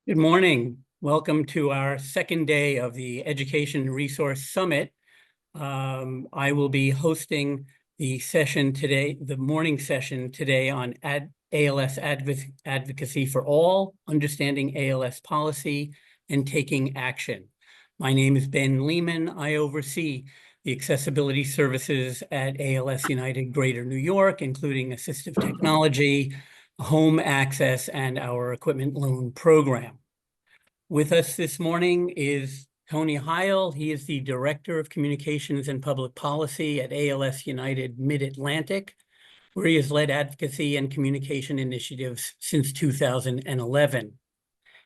Good morning. Welcome to our second day of the Education Resource Summit. I will be hosting the session today, the morning session today on ALS Advocacy for All, Understanding ALS Policy and Taking Action. My name is Ben Lehman. I oversee the accessibility services at ALS United Greater New York, including assistive technology, home access, and our equipment loan program. With us this morning is Tony Heyl. He is the Director of Communications and Public Policy at ALS United Mid-Atlantic, where he has led advocacy and communication initiatives since 2011.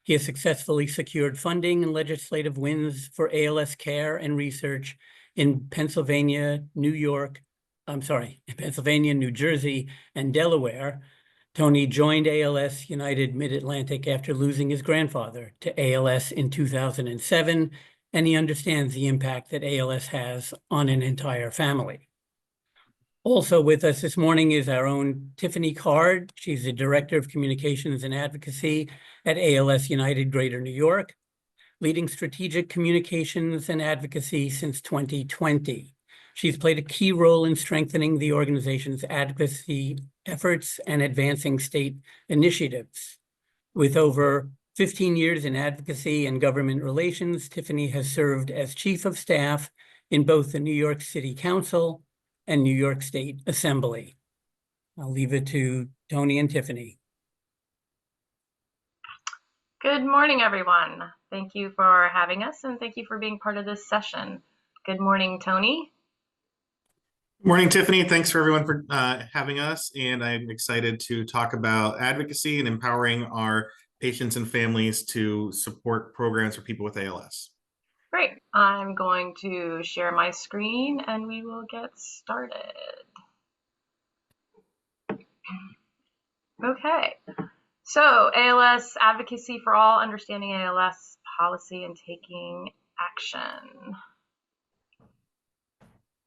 He has successfully secured funding and legislative wins for ALS care and research in Pennsylvania, New Jersey, and Delaware. Tony joined ALS United Mid-Atlantic after losing his grandfather to ALS in 2007, and he understands the impact that ALS has on an entire family. Also with us this morning is our own Tiffany Card. She's the Director of Communications and Advocacy at ALS United Greater New York, leading strategic communications and advocacy since 2020. She's played a key role in strengthening the organization's advocacy efforts and advancing state initiatives. With over 15 years in advocacy and government relations, Tiffany has served as Chief of Staff in both the New York City Council and New York State Assembly. I'll leave it to Tony and Tiffany. Good morning, everyone. Thank you for having us, and thank you for being part of this session. Good morning, Tony. Good morning, Tiffany. Thanks for everyone for having us, and I'm excited to talk about advocacy and empowering our patients and families to support programs for people with ALS. Great. I'm going to share my screen and we will get started. Okay. So ALS Advocacy for All, Understanding ALS Policy and Taking Action.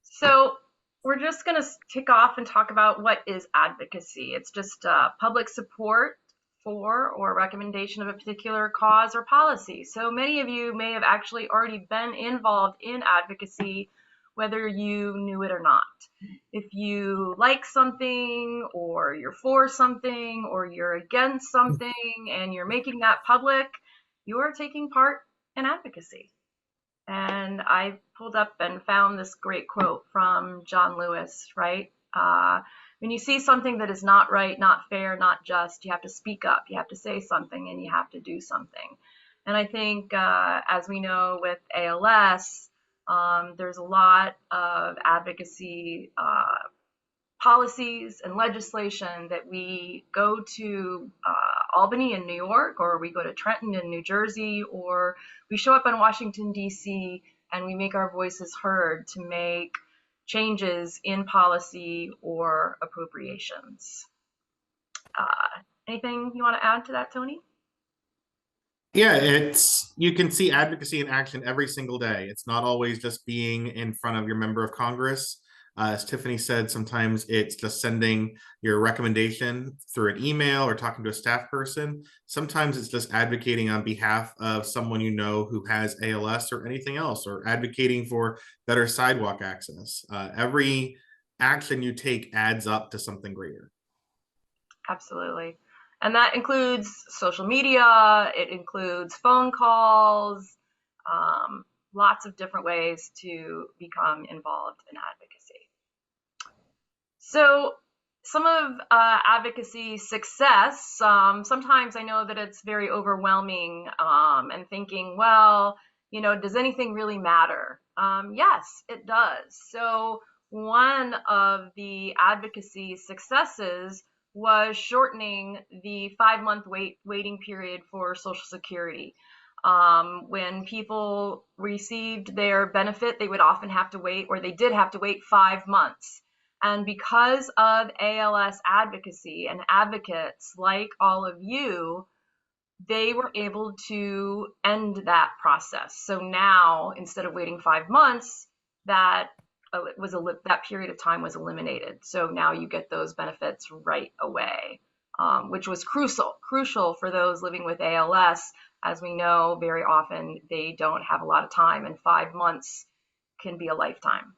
So we're just going to kick off and talk about what is advocacy. It's just public support for or recommendation of a particular cause or policy. So many of you may have actually already been involved in advocacy, whether you knew it or not. If you like something, or you're for something, or you're against something, and you're making that public, you are taking part in advocacy. And I pulled up and found this great quote from John Lewis, right? When you see something that is not right, not fair, not just, you have to speak up, you have to say something, and you have to do something. And I think, as we know with ALS, there's a lot of advocacy policies and legislation that we go to Albany in New York, or we go to Trenton in New Jersey, or we show up in Washington, D.C., and we make our voices heard to make changes in policy or appropriations. Anything you want to add to that, Tony? Yeah, you can see advocacy in action every single day. It's not always just being in front of your member of Congress. As Tiffany said, sometimes it's just sending your recommendation through an email or talking to a staff person. Sometimes it's just advocating on behalf of someone you know who has ALS or anything else, or advocating for better sidewalk access. Every action you take adds up to something greater. Absolutely. And that includes social media, it includes phone calls, lots of different ways to become involved in advocacy. So some of advocacy success, sometimes I know that it's very overwhelming and thinking, well, you know, does anything really matter? Yes, it does. So one of the advocacy successes was shortening the 5-month waiting period for Social Security. When people received their benefit, they would often have to wait, or they did have to wait 5 months. And because of ALS advocacy and advocates like all of you, they were able to end that process. So now, instead of waiting 5 months, that period of time was eliminated. So now you get those benefits right away. which was crucial for those living with ALS. As we know, very often they don't have a lot of time, and 5 months can be a lifetime.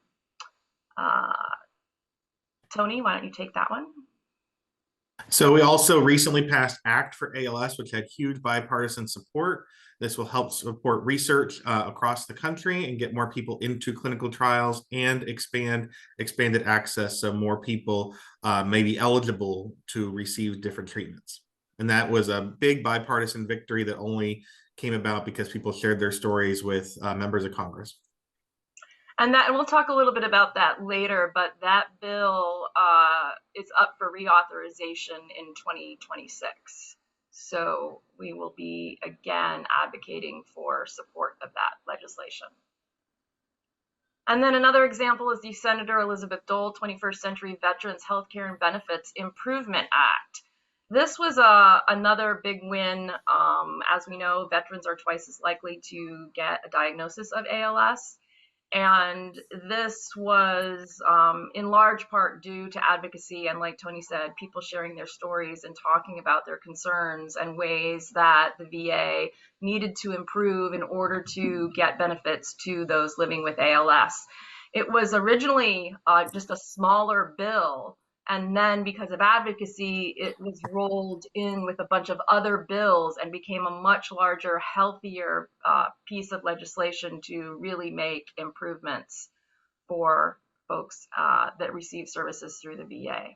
Tony, why don't you take that one? So we also recently passed ACT for ALS, which had huge bipartisan support. This will help support research across the country and get more people into clinical trials and expanded access so more people may be eligible to receive different treatments. And that was a big bipartisan victory that only came about because people shared their stories with members of Congress. And we'll talk a little bit about that later, but that bill is up for reauthorization in 2026. So we will be again advocating for support of that legislation. And then another example is the Senator Elizabeth Dole 21st Century Veterans Healthcare and Benefits Improvement Act. This was another big win. As we know, veterans are twice as likely to get a diagnosis of ALS. And this was in large part due to advocacy and, like Tony said, people sharing their stories and talking about their concerns and ways that the VA needed to improve in order to get benefits to those living with ALS. It was originally just a smaller bill, and then because of advocacy, it was rolled in with a bunch of other bills and became a much larger, healthier piece of legislation to really make improvements for folks that receive services through the VA.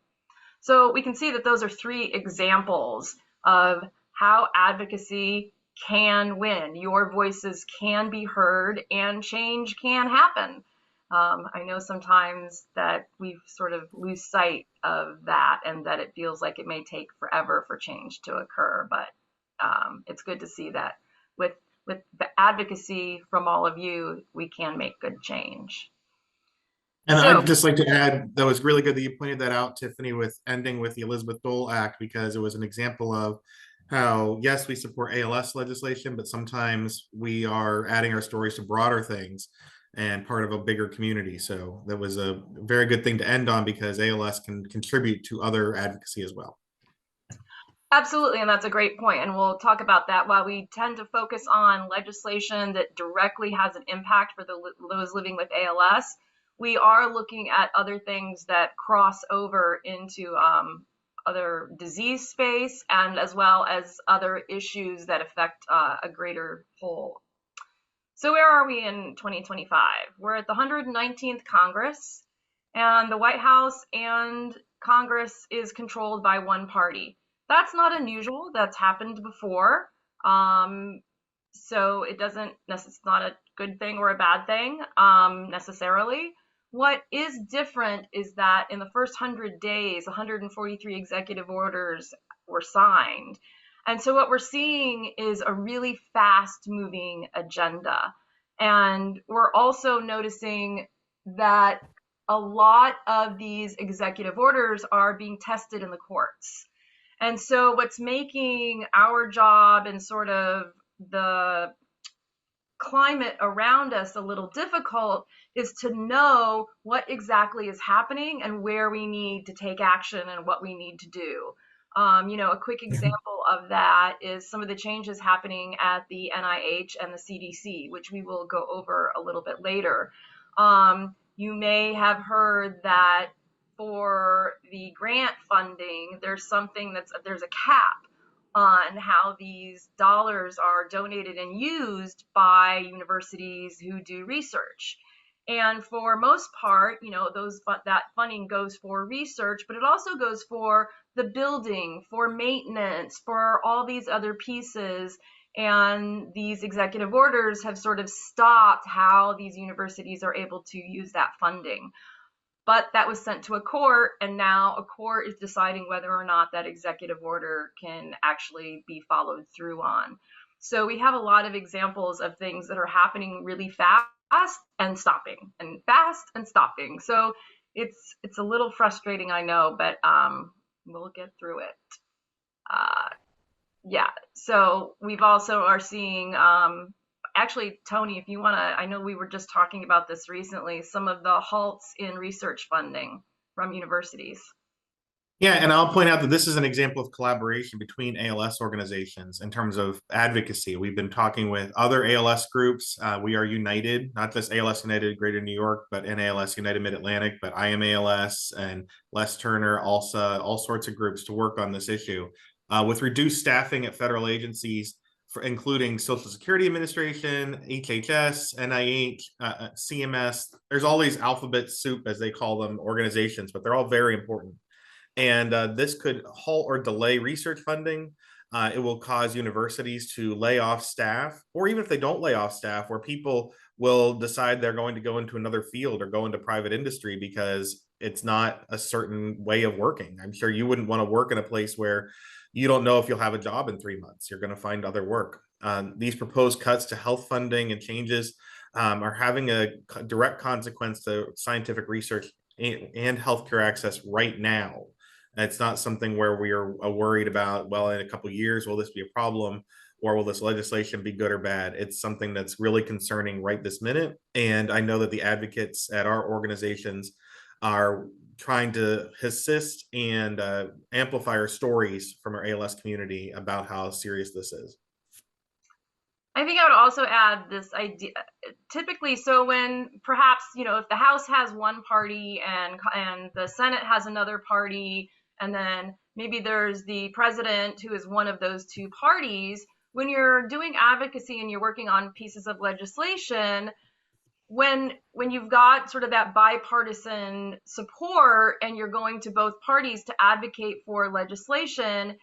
So we can see that those are 3 examples of how advocacy can win. Your voices can be heard and change can happen. I know sometimes that we sort of lose sight of that and that it feels like it may take forever for change to occur, but it's good to see that with the advocacy from all of you, we can make good change. And I'd just like to add, that was really good that you pointed that out, Tiffany, with ending with the Elizabeth Dole Act, because it was an example of how, yes, we support ALS legislation, but sometimes we are adding our stories to broader things and part of a bigger community. So that was a very good thing to end on, because ALS can contribute to other advocacy as well. Absolutely, and that's a great point, and we'll talk about that. While we tend to focus on legislation that directly has an impact for those living with ALS, we are looking at other things that cross over into other disease space, and as well as other issues that affect a greater whole. So where are we in 2025? We're at the 119th Congress, and the White House and Congress is controlled by one party. That's not unusual. That's happened before. So it's not a good thing or a bad thing necessarily. What is different is that in the first 100 days, 143 executive orders were signed. And so what we're seeing is a really fast moving agenda. And we're also noticing that a lot of these executive orders are being tested in the courts. And so what's making our job and sort of the climate around us a little difficult is to know what exactly is happening and where we need to take action and what we need to do. A quick example of that is some of the changes happening at the NIH and the CDC, which we will go over a little bit later. You may have heard that for the grant funding, there's a cap on how these dollars are donated and used by universities who do research. And for most part, that funding goes for research, but it also goes for the building, for maintenance, for all these other pieces. And these executive orders have sort of stopped how these universities are able to use that funding. But that was sent to a court, and now a court is deciding whether or not that executive order can actually be followed through on. So we have a lot of examples of things that are happening really fast and stopping, and fast and stopping. So it's a little frustrating, I know, but we'll get through it. So we've also are seeing actually, Tony, if you want to, I know we were just talking about this recently, some of the halts in research funding from universities. Yeah, and I'll point out that this is an example of collaboration between ALS organizations in terms of advocacy. We've been talking with other ALS groups. We are united, not just ALS United Greater New York, but ALS United Mid-Atlantic, but I am ALS and Les Turner, ALSA, all sorts of groups to work on this issue. With reduced staffing at federal agencies, including Social Security Administration, HHS, NIH, CMS, there's all these alphabet soup, as they call them, organizations, but they're all very important. And this could halt or delay research funding. It will cause universities to lay off staff, or even if they don't lay off staff, where people will decide they're going to go into another field or go into private industry because it's not a certain way of working. I'm sure you wouldn't want to work in a place where you don't know if you'll have a job in 3 months. You're going to find other work. These proposed cuts to health funding and changes are having a direct consequence to scientific research and healthcare access right now. It's not something where we are worried about, well, in a couple of years, will this be a problem? Or will this legislation be good or bad? It's something that's really concerning right this minute. And I know that the advocates at our organizations are trying to assist and amplify our stories from our ALS community about how serious this is. I think I would also add this idea, typically, so when perhaps, if the House has one party and the Senate has another party, and then maybe there's the president who is one of those two parties, when you're doing advocacy and you're working on pieces of legislation, when you've got sort of that bipartisan support and you're going to both parties to advocate for legislation,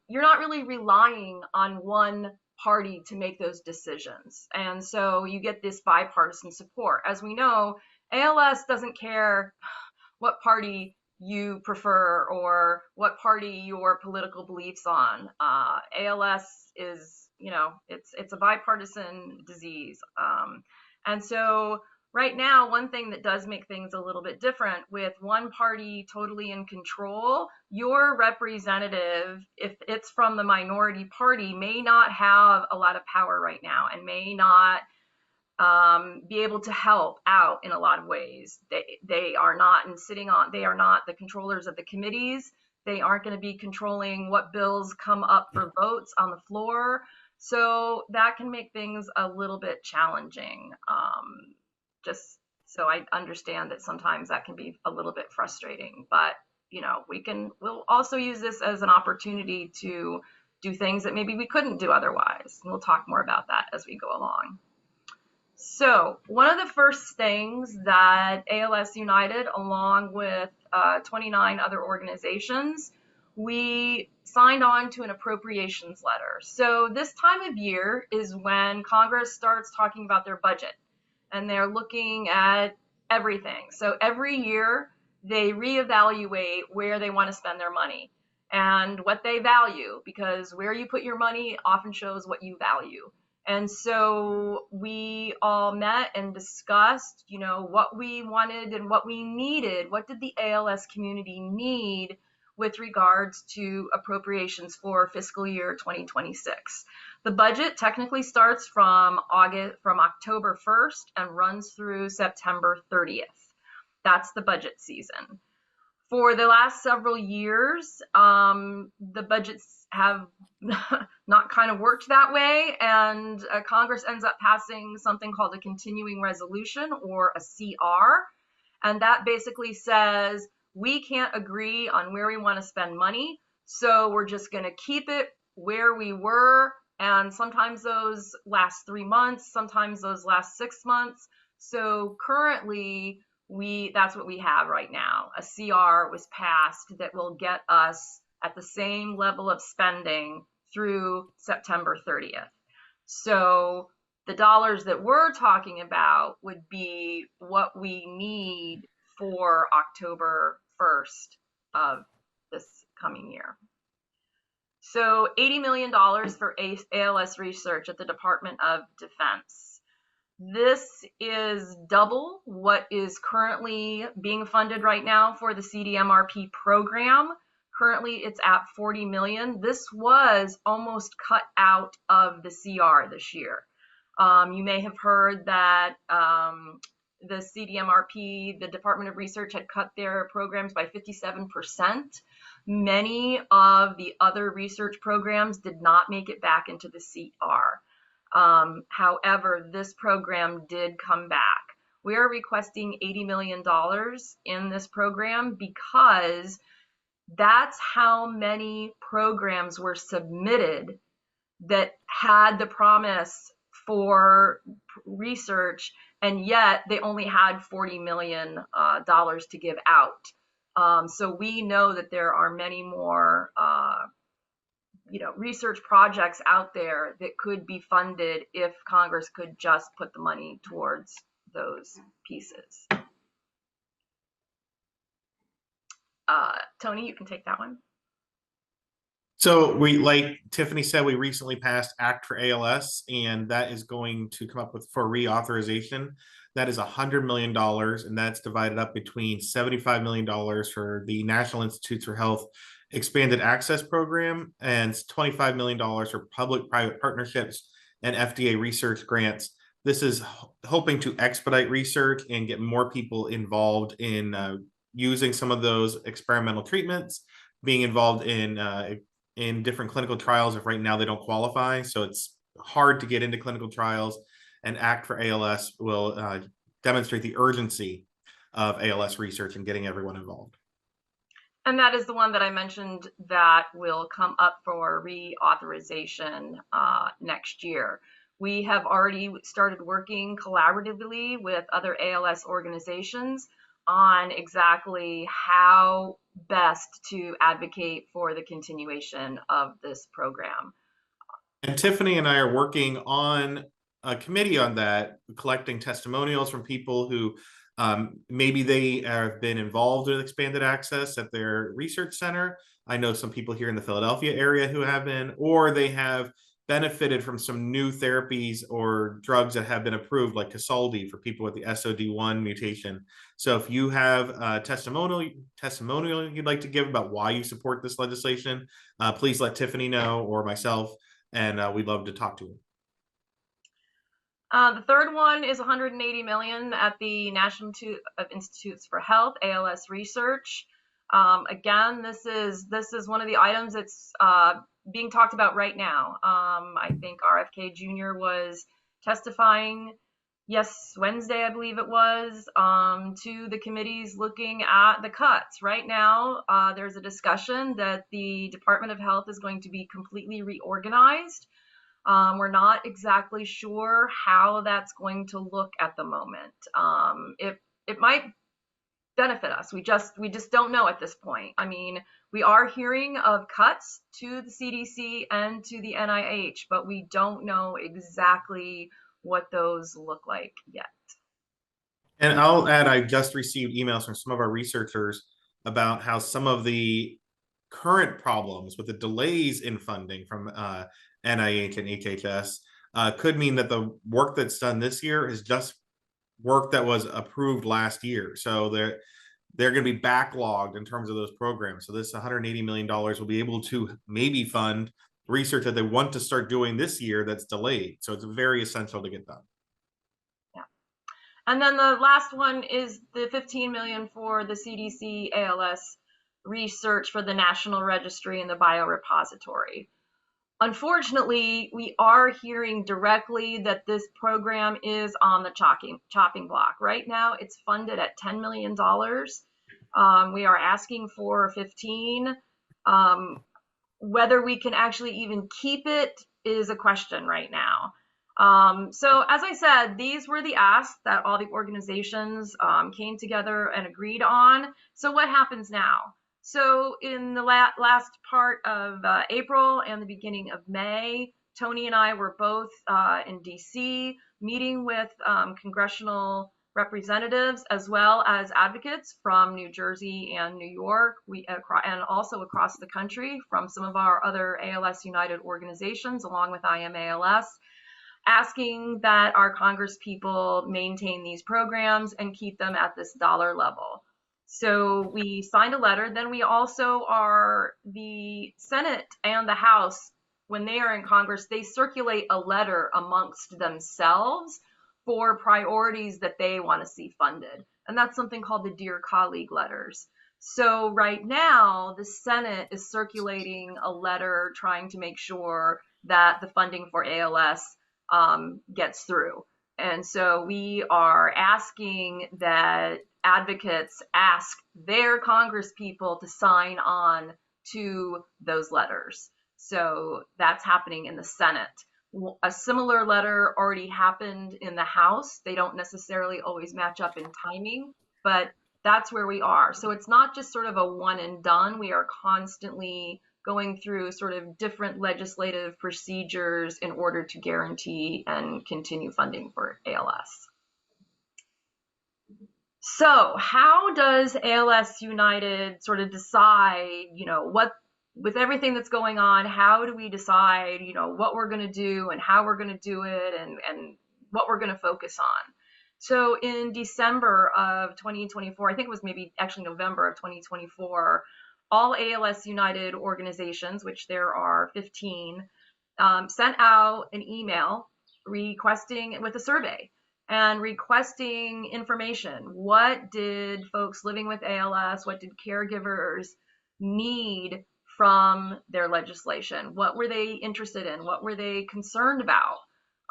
you're not really relying on one party to make those decisions. And so you get this bipartisan support. As we know, ALS doesn't care what party you prefer or what party your political beliefs on. ALS is, it's a bipartisan disease. And so right now, one thing that does make things a little bit different, with one party totally in control, your representative, if it's from the minority party, may not have a lot of power right now and may not be able to help out in a lot of ways. They are not the controllers of the committees. They aren't going to be controlling what bills come up for votes on the floor. So that can make things a little bit challenging. Just so I understand that sometimes that can be a little bit frustrating, but we'll also use this as an opportunity to do things that maybe we couldn't do otherwise. And we'll talk more about that as we go along. So one of the first things that ALS United, along with 29 other organizations, we signed on to an appropriations letter. So this time of year is when Congress starts talking about their budget, and they're looking at everything. So every year they reevaluate where they want to spend their money and what they value, because where you put your money often shows what you value. And so we all met and discussed, what we wanted and what we needed. What did the ALS community need with regards to appropriations for fiscal year 2026? The budget technically starts from October 1st and runs through September 30th. That's the budget season. For the last several years, the budgets have not kind of worked that way, and Congress ends up passing something called a continuing resolution, or a CR, and that basically says we can't agree on where we want to spend money, so we're just going to keep it where we were, and sometimes those last 3 months, sometimes those last 6 months. So currently, that's what we have right now. A CR was passed that will get us at the same level of spending through September 30th. So the dollars that we're talking about would be what we need for October 1st of this coming year. So $80 million for ALS research at the Department of Defense. This is double what is currently being funded right now for the CDMRP program. Currently, it's at $40 million. This was almost cut out of the CR this year. You may have heard that the CDMRP, the Department of Research, had cut their programs by 57%. Many of the other research programs did not make it back into the CR. However, this program did come back. We are requesting $80 million in this program because that's how many programs were submitted that had the promise for research, and yet they only had $40 million to give out. So we know that there are many more research projects out there that could be funded if Congress could just put the money towards those pieces. Tony, you can take that one. So we, like Tiffany said, we recently passed Act for ALS, and that is going to come up with for reauthorization. That is $100 million, and that's divided up between $75 million for the National Institutes for Health Expanded Access Program and $25 million for public-private partnerships and FDA research grants. This is hoping to expedite research and get more people involved in using some of those experimental treatments, being involved in different clinical trials if right now they don't qualify. So it's hard to get into clinical trials, and Act for ALS will demonstrate the urgency of ALS research and getting everyone involved. And that is the one that I mentioned that will come up for reauthorization next year. We have already started working collaboratively with other ALS organizations on exactly how best to advocate for the continuation of this program. And Tiffany and I are working on a committee on that, collecting testimonials from people who maybe they have been involved with expanded access at their research center. I know some people here in the Philadelphia area who have been, or they have benefited from some new therapies or drugs that have been approved, like Kasoldi for people with the SOD1 mutation. So if you have a testimonial you'd like to give about why you support this legislation, please let Tiffany know or myself, and we'd love to talk to you. The third one is $180 million at the National Institutes for Health, ALS research. Again, this is one of the items that's being talked about right now. I think RFK Jr. was testifying Wednesday, I believe it was, to the committees looking at the cuts. Right now, there's a discussion that the Department of Health is going to be completely reorganized. We're not exactly sure how that's going to look at the moment. It might benefit us. We just don't know at this point. I mean, we are hearing of cuts to the CDC and to the NIH, but we don't know exactly what those look like yet. And I'll add, I just received emails from some of our researchers about how some of the current problems with the delays in funding from NIH and HHS could mean that the work that's done this year is just work that was approved last year. So they're going to be backlogged in terms of those programs. So this $180 million will be able to maybe fund research that they want to start doing this year that's delayed. So it's very essential to get done. Yeah. And then the last one is the $15 million for the CDC ALS research for the National Registry and the Biorepository. Unfortunately, we are hearing directly that this program is on the chopping block. Right now, it's funded at $10 million. We are asking for 15. Whether we can actually even keep it is a question right now. So as I said, these were the asks that all the organizations came together and agreed on. So what happens now? So in the last part of April and the beginning of May, Tony and I were both in DC meeting with congressional representatives as well as advocates from New Jersey and New York, and also across the country from some of our other ALS United organizations, along with IMALS, asking that our Congress people maintain these programs and keep them at this dollar level. So we signed a letter. Then we also are, the Senate and the House, when they are in Congress, they circulate a letter amongst themselves for priorities that they want to see funded. And that's something called the Dear Colleague letters. So right now, the Senate is circulating a letter trying to make sure that the funding for ALS gets through. And so we are asking that advocates ask their congresspeople to sign on to those letters. So that's happening in the Senate. A similar letter already happened in the House. They don't necessarily always match up in timing, but that's where we are. So it's not just sort of a one and done. We are constantly going through sort of different legislative procedures in order to guarantee and continue funding for ALS. So how does ALS United sort of decide, what, with everything that's going on, how do we decide, what we're going to do and how we're going to do it and what we're going to focus on? So in December of 2024, I think it was maybe actually November of 2024, all ALS United organizations, which there are 15, sent out an email requesting with a survey and requesting information. What did folks living with ALS, what did caregivers need from their legislation? What were they interested in? What were they concerned about?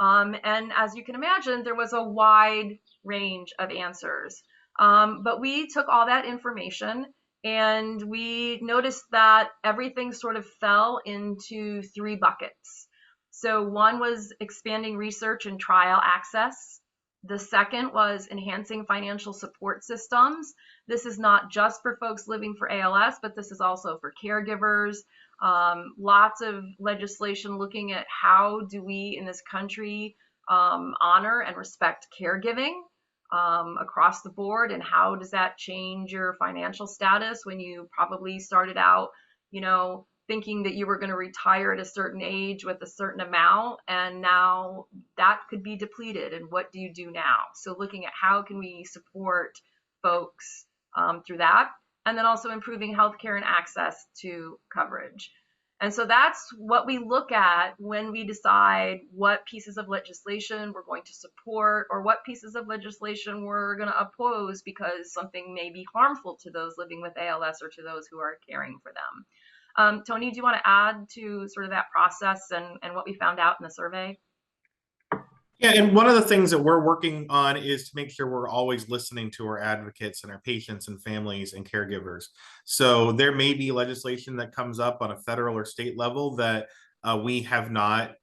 And as you can imagine, there was a wide range of answers. But we took all that information and we noticed that everything sort of fell into 3 buckets. So one was expanding research and trial access. The second was enhancing financial support systems. This is not just for folks living for ALS, but this is also for caregivers. Lots of legislation looking at how do we in this country honor and respect caregiving across the board, and how does that change your financial status when you probably started out, thinking that you were going to retire at a certain age with a certain amount, and now that could be depleted, and what do you do now? So looking at how can we support folks through that, and then also improving healthcare and access to coverage. And so that's what we look at when we decide what pieces of legislation we're going to support or what pieces of legislation we're going to oppose because something may be harmful to those living with ALS or to those who are caring for them. Tony, do you want to add to sort of that process and what we found out in the survey? Yeah, and one of the things that we're working on is to make sure we're always listening to our advocates and our patients and families and caregivers. So there may be legislation that comes up on a federal or state level that we have not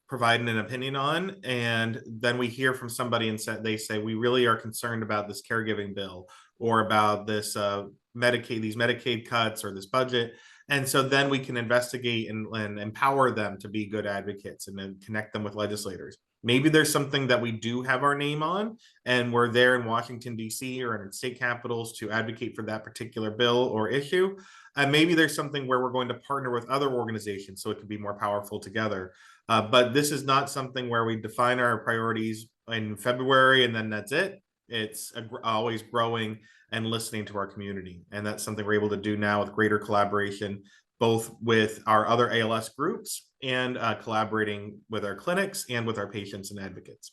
provided an opinion on, and then we hear from somebody and they say we really are concerned about this caregiving bill or about this these Medicaid cuts or this budget. And so then we can investigate and empower them to be good advocates and then connect them with legislators. Maybe there's something that we do have our name on and we're there in Washington, D.C. or in state capitals to advocate for that particular bill or issue. And maybe there's something where we're going to partner with other organizations so it can be more powerful together. But this is not something where we define our priorities in February and then that's it. It's always growing and listening to our community. And that's something we're able to do now with greater collaboration, both with our other ALS groups and collaborating with our clinics and with our patients and advocates.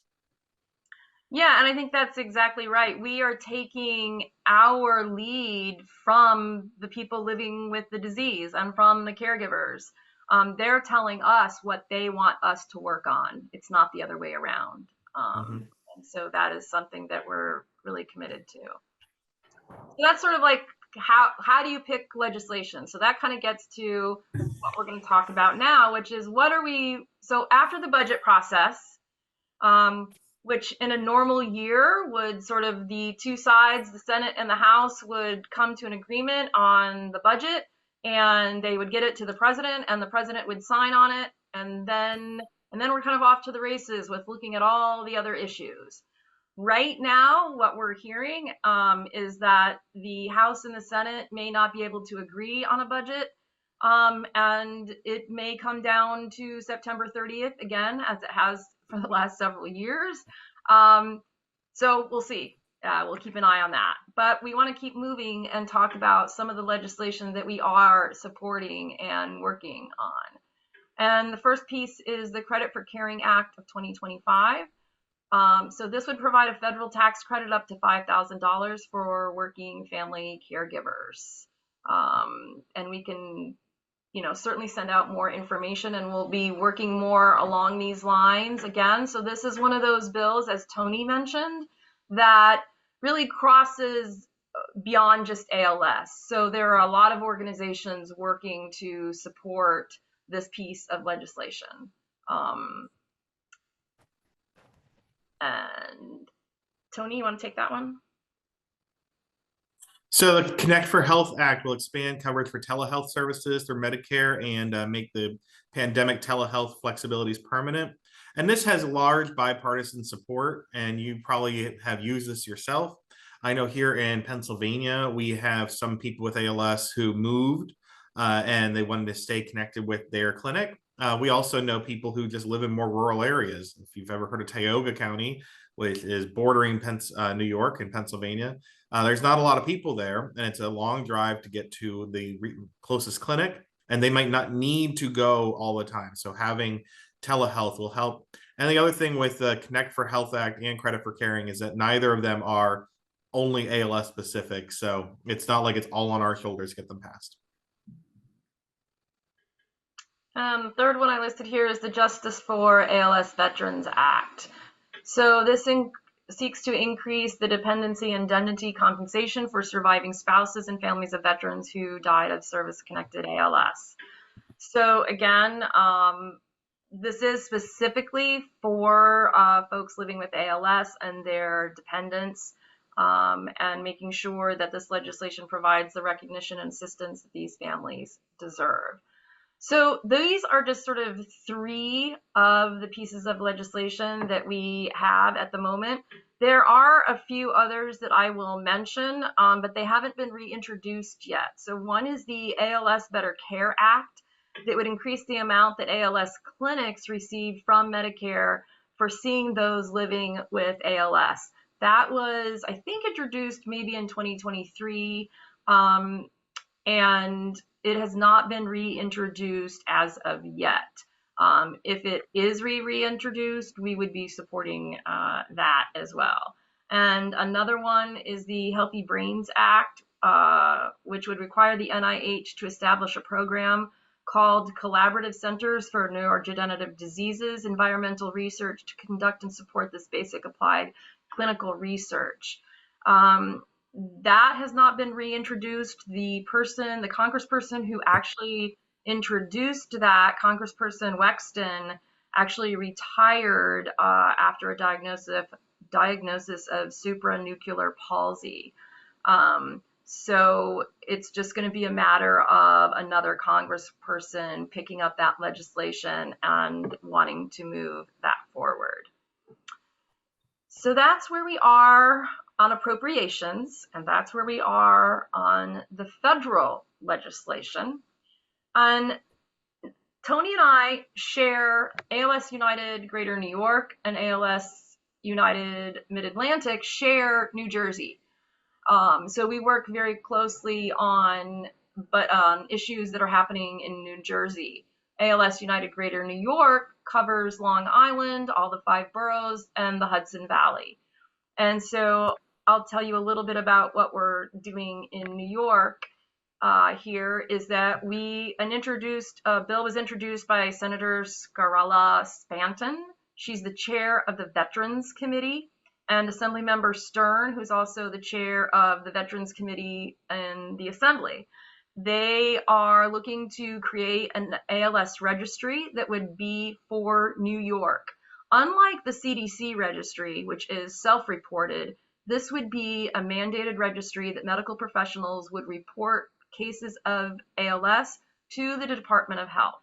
Yeah, and I think that's exactly right. We are taking our lead from the people living with the disease and from the caregivers. They're telling us what they want us to work on. It's not the other way around. And so that is something that we're really committed to. So that's sort of like how do you pick legislation? So that kind of gets to what we're going to talk about now, which is so after the budget process, which in a normal year would sort of the 2 sides, the Senate and the House, would come to an agreement on the budget and they would get it to the president and the president would sign on it. And then we're kind of off to the races with looking at all the other issues. Right now, what we're hearing is that the House and the Senate may not be able to agree on a budget, and it may come down to September 30th again, as it has for the last several years. So we'll see. We'll keep an eye on that. But we want to keep moving and talk about some of the legislation that we are supporting and working on. And the first piece is the Credit for Caring Act of 2025. So this would provide a federal tax credit up to $5,000 for working family caregivers. And we can, certainly send out more information, and we'll be working more along these lines again. So this is one of those bills, as Tony mentioned, that really crosses beyond just ALS. So there are a lot of organizations working to support this piece of legislation. And Tony, you want to take that one? So the Connect for Health Act will expand coverage for telehealth services through Medicare and make the pandemic telehealth flexibilities permanent. And this has large bipartisan support, and you probably have used this yourself. I know here in Pennsylvania, we have some people with ALS who moved and they wanted to stay connected with their clinic. We also know people who just live in more rural areas. If you've ever heard of Tioga County, which is bordering New York and Pennsylvania, there's not a lot of people there, and it's a long drive to get to the closest clinic, and they might not need to go all the time. So having telehealth will help. And the other thing with the Connect for Health Act and Credit for Caring is that neither of them are only ALS specific. So it's not like it's all on our shoulders to get them passed. Third one I listed here is the Justice for ALS Veterans Act. So this seeks to increase the dependency indemnity compensation for surviving spouses and families of veterans who died of service-connected ALS. So again, this is specifically for folks living with ALS and their dependents, and making sure that this legislation provides the recognition and assistance that these families deserve. So these are just sort of three of the pieces of legislation that we have at the moment. There are a few others that I will mention, but they haven't been reintroduced yet. So one is the ALS Better Care Act that would increase the amount that ALS clinics receive from Medicare for seeing those living with ALS. That was, I think, introduced maybe in 2023, and it has not been reintroduced as of yet. If it is reintroduced, we would be supporting that as well. And another one is the Healthy Brains Act, which would require the NIH to establish a program called Collaborative Centers for Neurodegenerative Diseases, Environmental Research to conduct and support this basic applied clinical research. That has not been reintroduced. The congressperson who actually introduced that, Congressperson Wexton, actually retired after a diagnosis of supranuclear palsy. So it's just going to be a matter of another congressperson picking up that legislation and wanting to move that forward. So that's where we are on appropriations, and that's where we are on the federal legislation. And Tony and I share ALS United Greater New York and ALS United Mid-Atlantic share New Jersey. So we work very closely on issues that are happening in New Jersey. ALS United Greater New York covers Long Island, all the 5 boroughs, and the Hudson Valley. And so I'll tell you a little bit about what we're doing in New York. Here is that a bill was introduced by Senator Scarlett Spanton. She's the chair of the Veterans Committee, and Assemblymember Stern, who's also the chair of the Veterans Committee in the Assembly. They are looking to create an ALS registry that would be for New York. Unlike the CDC registry, which is self-reported, this would be a mandated registry that medical professionals would report cases of ALS to the Department of Health.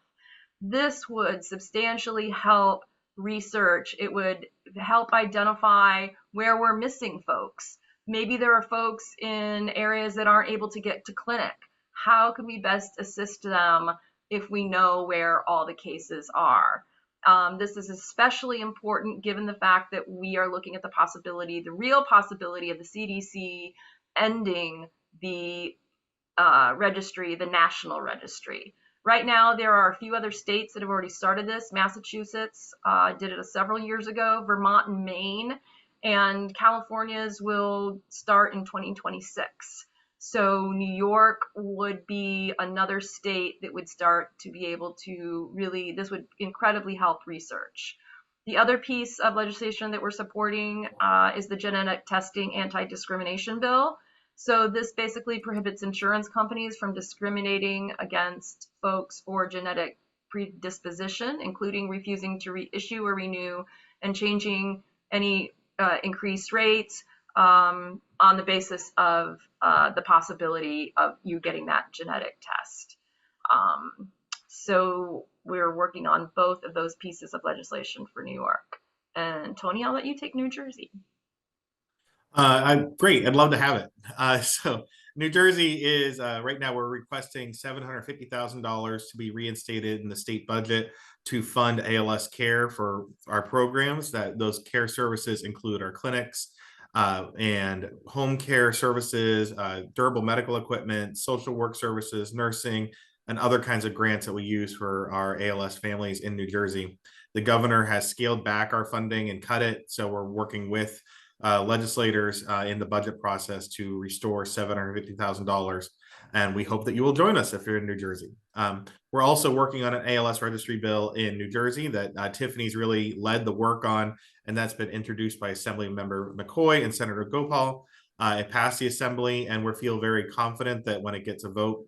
This would substantially help research. It would help identify where we're missing folks. Maybe there are folks in areas that aren't able to get to clinic. How can we best assist them if we know where all the cases are? This is especially important given the fact that we are looking at the real possibility of the CDC ending the registry, the national registry. Right now, there are a few other states that have already started this. Massachusetts did it several years ago, Vermont and Maine, and California's will start in 2026. So New York would be another state that would start to be able to really, this would incredibly help research. The other piece of legislation that we're supporting is the genetic testing anti-discrimination bill. So this basically prohibits insurance companies from discriminating against folks for genetic predisposition, including refusing to reissue or renew and changing any increased rates on the basis of the possibility of you getting that genetic test. So we're working on both of those pieces of legislation for New York. And Tony, I'll let you take New Jersey. Great. I'd love to have it. So New Jersey is right now we're requesting $750,000 to be reinstated in the state budget to fund ALS care for our programs. That those care services include our clinics and home care services, durable medical equipment, social work services, nursing, and other kinds of grants that we use for our ALS families in New Jersey. The governor has scaled back our funding and cut it, so we're working with legislators in the budget process to restore $750,000. And we hope that you will join us if you're in New Jersey. We're also working on an ALS registry bill in New Jersey that Tiffany's really led the work on, and that's been introduced by Assembly Member McCoy and Senator Gopal. It passed the Assembly, and we feel very confident that when it gets a vote,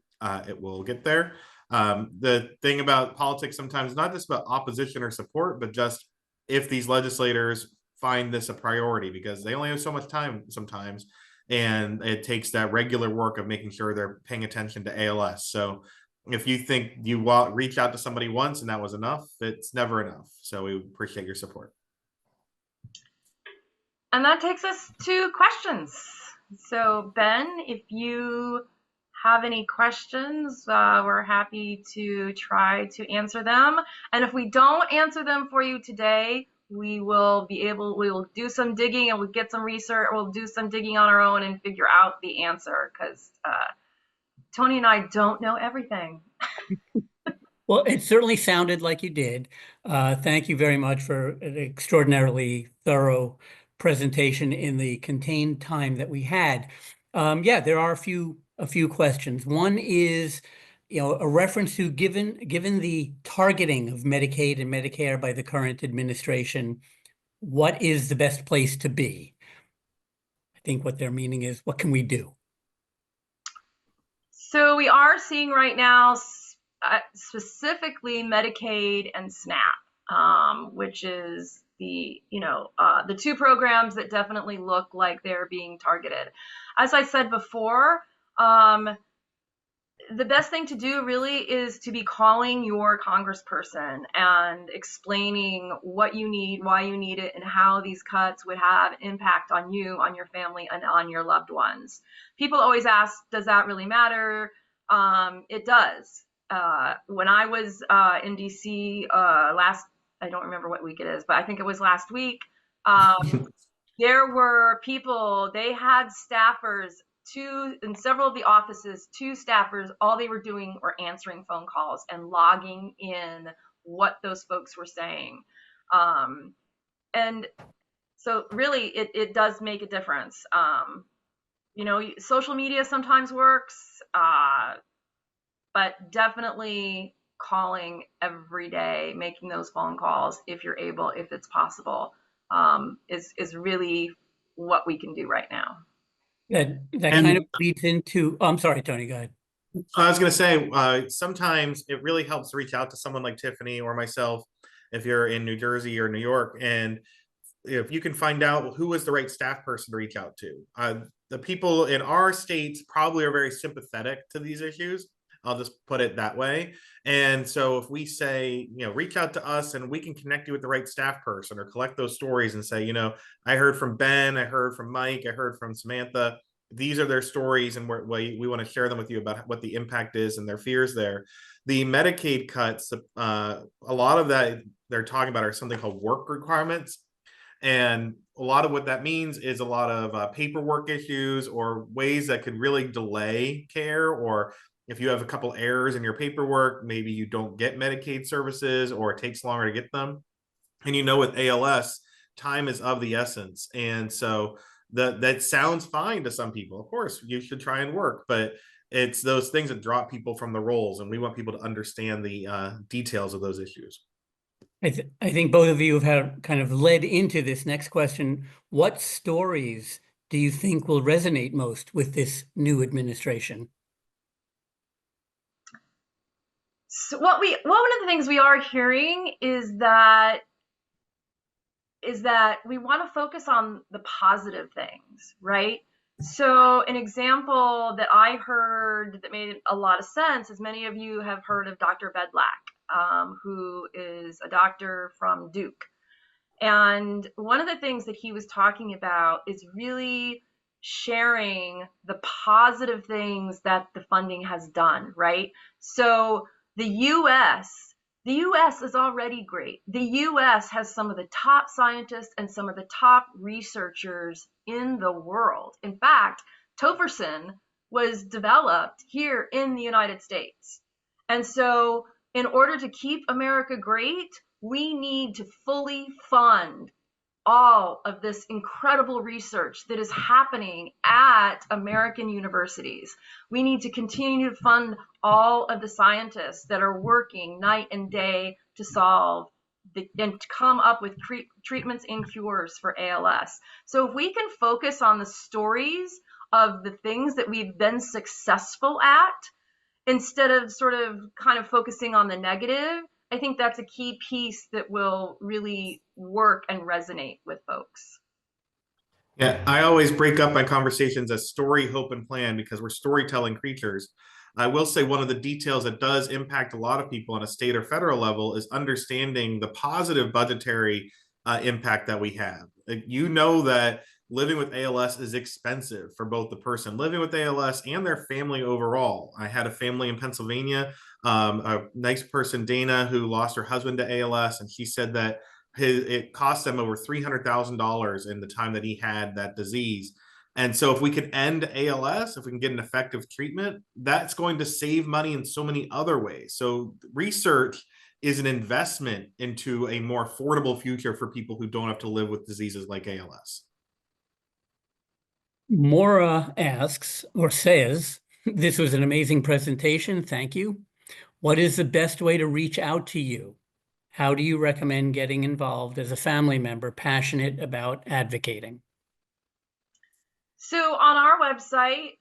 it will get there. The thing about politics sometimes, not just about opposition or support, but just if these legislators find this a priority, because they only have so much time sometimes, and it takes that regular work of making sure they're paying attention to ALS. So if you think you reach out to somebody once and that was enough, it's never enough. So we appreciate your support. And that takes us to questions. So Ben, if you have any questions, we're happy to try to answer them. And if we don't answer them for you today, we will do some digging and we'll get some research. We'll do some digging on our own and figure out the answer, because Tony and I don't know everything. Well, it certainly sounded like you did. Thank you very much for an extraordinarily thorough presentation in the contained time that we had. Yeah, there are a few questions. One is, a reference to given the targeting of Medicaid and Medicare by the current administration, what is the best place to be? I think what their meaning is, what can we do? So we are seeing right now specifically Medicaid and SNAP, which is the two programs that definitely look like they're being targeted. As I said before, the best thing to do really is to be calling your congressperson and explaining what you need, why you need it, and how these cuts would have impact on you, on your family, and on your loved ones. People always ask, does that really matter? It does. When I was in DC I don't remember what week it is, but I think it was last week, there were people, they had staffers, in several of the offices, 2 staffers, all they were doing were answering phone calls and logging in what those folks were saying. And so really it does make a difference. Social media sometimes works, but definitely calling every day, making those phone calls if you're able, if it's possible, is really what we can do right now. That kind of leads into, I'm sorry, Tony, go ahead. I was going to say, sometimes it really helps to reach out to someone like Tiffany or myself if you're in New Jersey or New York, and if you can find out who is the right staff person to reach out to. The people in our states probably are very sympathetic to these issues. I'll just put it that way. And so if we say, reach out to us and we can connect you with the right staff person, or collect those stories and say, I heard from Ben, I heard from Mike, I heard from Samantha. These are their stories, and we want to share them with you about what the impact is and their fears there. The Medicaid cuts, a lot of that they're talking about are something called work requirements. And a lot of what that means is a lot of paperwork issues or ways that could really delay care or If you have a couple errors in your paperwork, maybe you don't get Medicaid services or it takes longer to get them. And with ALS, time is of the essence. And so that sounds fine to some people. Of course, you should try and work, but it's those things that drop people from the roles. And we want people to understand the details of those issues. I think both of you have kind of led into this next question. What stories do you think will resonate most with this new administration? So one of the things we are hearing is that we want to focus on the positive things, right? So an example that I heard that made a lot of sense is many of you have heard of Dr. Bedlack, who is a doctor from Duke. And one of the things that he was talking about is really sharing the positive things that the funding has done, right? So the US is already great. The US has some of the top scientists and some of the top researchers in the world. In fact, tofersen was developed here in the United States. And so in order to keep America great, we need to fully fund all of this incredible research that is happening at American universities. We need to continue to fund all of the scientists that are working night and day to solve and to come up with treatments and cures for ALS. So if we can focus on the stories of the things that we've been successful at, instead of sort of kind of focusing on the negative, I think that's a key piece that will really work and resonate with folks. Yeah, I always break up my conversations as story, hope, and plan because we're storytelling creatures. I will say one of the details that does impact a lot of people on a state or federal level is understanding the positive budgetary impact that we have. That living with ALS is expensive for both the person living with ALS and their family overall. I had a family in Pennsylvania, a nice person, Dana, who lost her husband to ALS, and she said that it cost them over $300,000 in the time that he had that disease. And so if we can end ALS, if we can get an effective treatment, that's going to save money in so many other ways. So research is an investment into a more affordable future for people who don't have to live with diseases like ALS. Maura asks or says, this was an amazing presentation. Thank you. What is the best way to reach out to you? How do you recommend getting involved as a family member passionate about advocating? So on our website,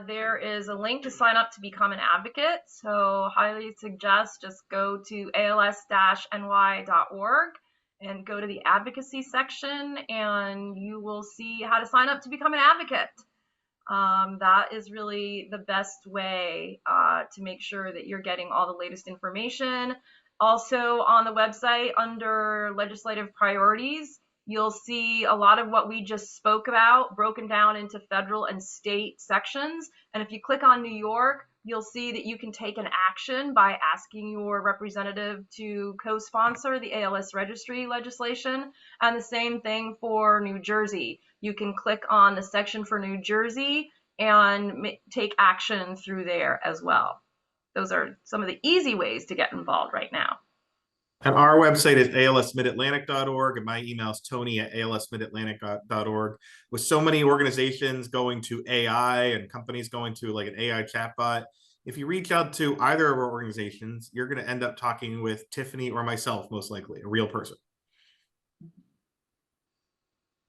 there is a link to sign up to become an advocate. So highly suggest just go to als-ny.org and go to the advocacy section, and you will see how to sign up to become an advocate. That is really the best way to make sure that you're getting all the latest information. Also on the website under legislative priorities, you'll see a lot of what we just spoke about broken down into federal and state sections. And if you click on New York, you'll see that you can take an action by asking your representative to co-sponsor the ALS registry legislation. And the same thing for New Jersey. You can click on the section for New Jersey and take action through there as well. Those are some of the easy ways to get involved right now. And our website is alsmidatlantic.org, and my email is tony@alsmidatlantic.org. With so many organizations going to AI and companies going to like an AI chatbot, if you reach out to either of our organizations, you're going to end up talking with Tiffany or myself, most likely, a real person.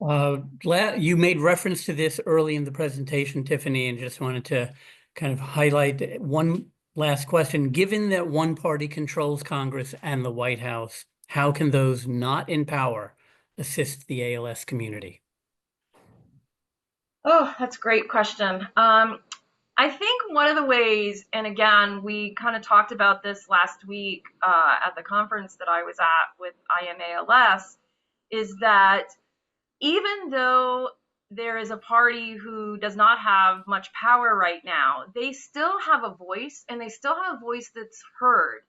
You made reference to this early in the presentation, Tiffany, and just wanted to kind of highlight one last question. Given that one party controls Congress and the White House, how can those not in power assist the ALS community? Oh, that's a great question. I think one of the ways, and again, we kind of talked about this last week at the conference that I was at with IMALS, is that even though there is a party who does not have much power right now, they still have a voice, and they still have a voice that's heard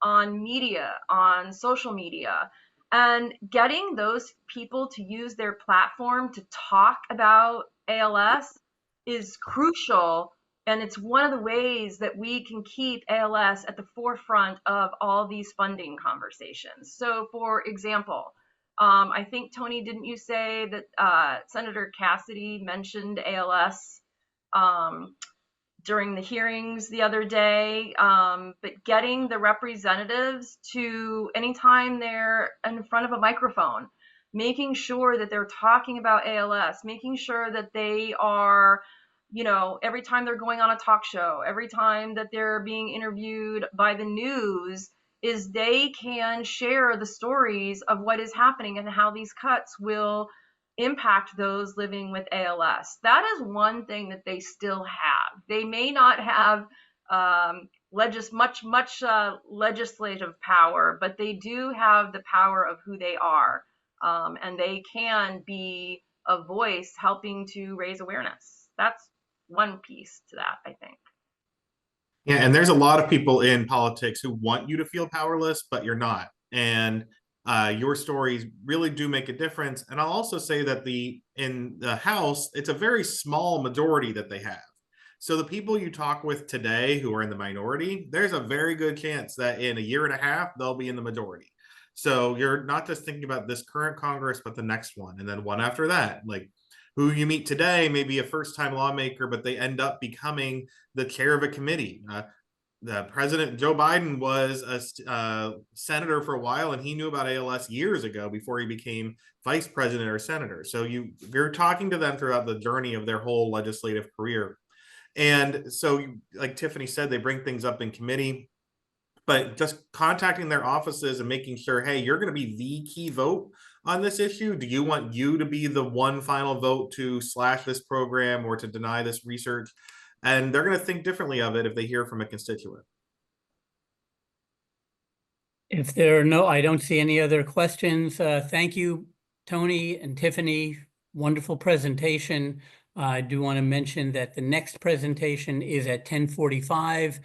on media, on social media. And getting those people to use their platform to talk about ALS is crucial And it's one of the ways that we can keep ALS at the forefront of all these funding conversations. So for example, I think, Tony, didn't you say that Senator Cassidy mentioned ALS during the hearings the other day? But getting the representatives to, anytime they're in front of a microphone, making sure that they're talking about ALS, making sure that they are, every time they're going on a talk show, every time that they're being interviewed by the news, is they can share the stories of what is happening and how these cuts will impact those living with ALS. That is one thing that they still have. They may not have much legislative power, but they do have the power of who they are, and they can be a voice helping to raise awareness. That's one piece to that, I think. Yeah, and there's a lot of people in politics who want you to feel powerless, but you're not. And your stories really do make a difference. And I'll also say that in the House, it's a very small majority that they have. So the people you talk with today who are in the minority, there's a very good chance that in a year and a half, they'll be in the majority. So you're not just thinking about this current Congress, but the next one, and then one after that. Like, who you meet today may be a first-time lawmaker, but they end up becoming the chair of a committee. The President Joe Biden was a senator for a while, and he knew about ALS years ago before he became vice president or senator. So you're talking to them throughout the journey of their whole legislative career. And so, like Tiffany said, they bring things up in committee, but just contacting their offices and making sure, hey, you're going to be the key vote on this issue. Do you want you to be the one final vote to slash this program or to deny this research? And they're going to think differently of it if they hear from a constituent. If there are no, I don't see any other questions. Thank you, Tony and Tiffany. Wonderful presentation. I do want to mention that the next presentation is at 10:45.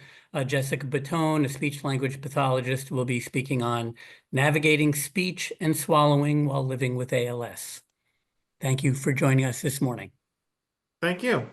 Jessica Batone, a speech language pathologist, will be speaking on navigating speech and swallowing while living with ALS. Thank you for joining us this morning. Thank you.